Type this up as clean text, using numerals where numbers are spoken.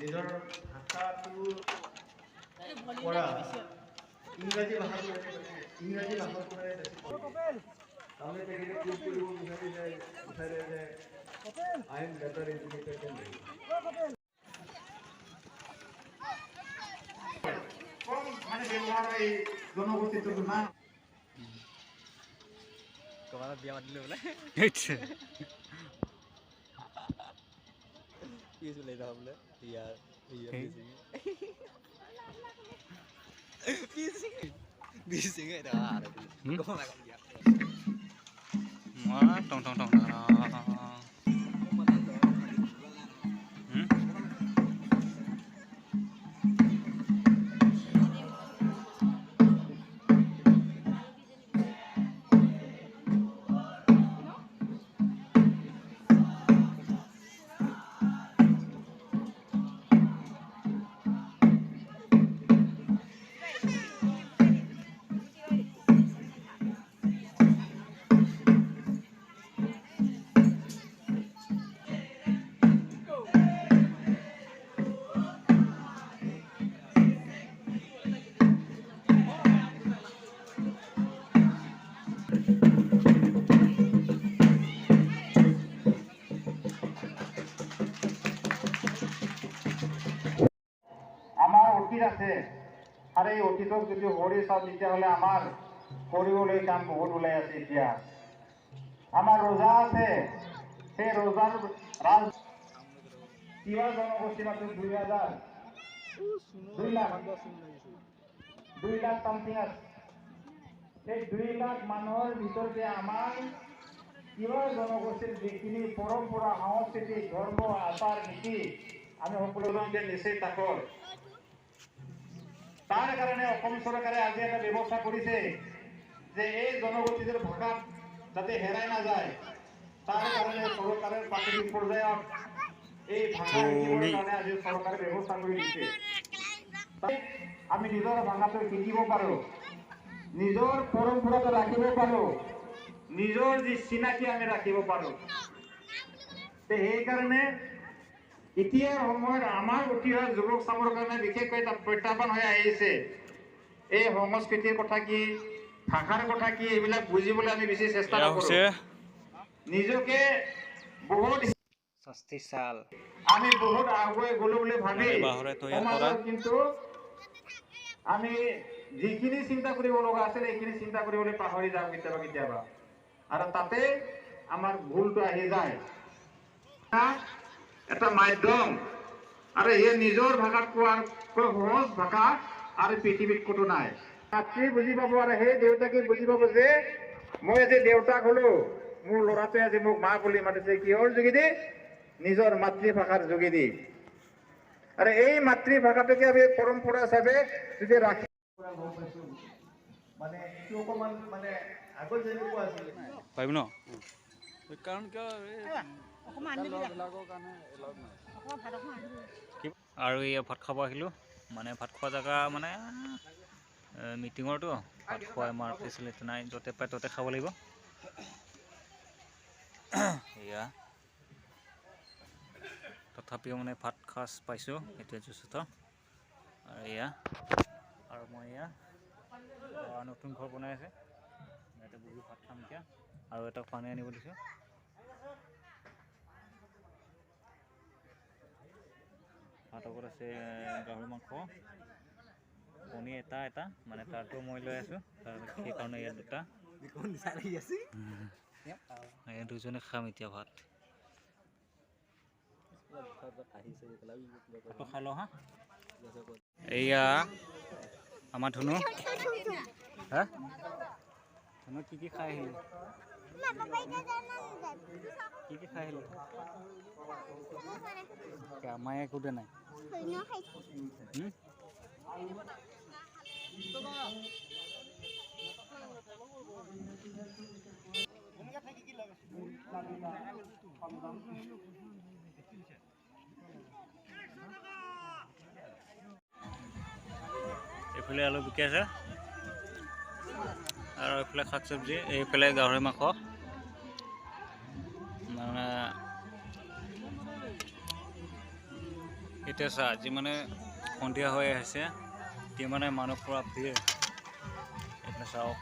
নিজৰ ভাষাটো পৰা ইংৰাজী ভাষাটো তাৰমানে তেখেতে প্ৰুভ কৰিব বিচাৰে যে I am better educated than কম মানে ব্যৱহাৰ এই জনগোষ্ঠীটো না কমানত বিয়া মাতিলে বোলে কি চলে যাওঁ বোলে ইয়াৰ টং টং টং আছে আৰু এই অতীতক যদি সৰি চাওঁ তেতিয়াহ'লে আমাৰ কৰিবলৈ কাম বহুত ওলাই আছে এতিয়া আমাৰ ৰোজা আছে সেই ৰোজাৰ ৰাজ কিবা জনগোষ্ঠী মাত্ৰ 2 লাখ চামথিং আছে সেই 2 লাখ মানুহৰ ভিতৰতে আমাৰ কিবা জনগোষ্ঠীৰ যিখিনি পৰম্পৰা সংস্কৃতি ধৰ্ম আচাৰ নীতি আমি সকলোকে নিশ্চয় তাকৰ তাৰ কাৰণে অসম চৰকাৰে আজি এটা ব্যৱস্থা কৰিছে যে এই জনগোষ্ঠীৰ ভাষা যাতে হেৰাই নাযায় তাৰ কাৰণে চৰকাৰৰ প্ৰাথমিক পৰ্যায়ত এই ভাষা শিকিবৰ কাৰণে আজি চৰকাৰে ব্যৱস্থা কৰি দিছে আমি নিজৰ ভাষাটো শিকিব পাৰোঁ নিজৰ পৰম্পৰাটো ৰাখিব পাৰোঁ নিজৰ যি চিনাকি আমি ৰাখিব পাৰোঁ সেইকাৰণে এতিয়াৰ সময়ত আমাৰ উঠি অহা যুৱক চামৰ কাৰণে বিশেষকৈ এটা প্ৰত্যাহ্বান হৈ আহিছে এই সংস্কৃতিৰ কথা কি ভাষাৰ কথা কি এইবিলাক বুজিবলৈ আমি বেছি চেষ্টা কৰোঁ নিজকে বহুত আমি বহুত আগুৱাই গ'লো বুলি ভাবি সমাজৰ কিন্তু আমি যিখিনি চিন্তা কৰিব লগা আছিল এইখিনি চিন্তা কৰিবলৈ পাহৰি যাওঁ কেতিয়াবা কেতিয়াবা আৰু তাতে আমাৰ ভুলটো আহি যায় এটা মাধ্যম আৰু এই নিজৰ ভাষাত কোৱাৰ সহজ ভাষা আৰু পৃথিৱীত ক'তো নাই মাতৃ বুজি পাব আৰু সেই দেউতাকে বুজি পাব যে মই আজি দেউতাক হ'লো মোৰ ল'ৰাটোৱে আজি মোক মা বুলি মাতিছে কিহৰ যোগেদি নিজৰ মাতৃভাষাৰ যোগেদি আৰু এই মাতৃভাষাটোকে আমি পৰম্পৰা হিচাপে যদি ৰাখি মানে এইটো অকণমান মানে আগত যেনেকুৱা আছিল পাৰিব ন কাৰণ কিয় আৰু এই ভাত খাব আহিলোঁ মানে ভাত খোৱা জেগা মানে মিটিঙৰটো ভাত খোৱা আমাৰ ফেচিলিটি নাই য'তে পায় ত'তে খাব লাগিব এয়া তথাপিও মানে ভাত সাজ পাইছোঁ সেইটোৱে যথেষ্ট আৰু এয়া আৰু মই এয়া নতুন ঘৰ বনাই আছে ইয়াতে বহি ভাত খাম এতিয়া আৰু এটা পানী আনিব দিছোঁ ভাতৰ আছে গাহৰি মাংস কণী এটা মানে তাৰটো মই লৈ আছোঁ সেইকাৰণে ইয়াত দুটা দুজনে খাম এতিয়া ভাত খাই লওঁ হা এয়া আমাৰ ধুনু হা ধুনু কি খাই আহিলে কি খাই আহিলে আমায়ে একোতে নাই এইফালে আলু বিকি আছে আৰু আৰু এইফালে শাক চব্জি, এইফালে গাহৰি মাংস। মানে এতিয়া চা, আজি মানে সন্ধিয়া হৈ আহিছে, এতিয়া মানে মানুহ পুৰা ভিৰ। এইফালে চাওক।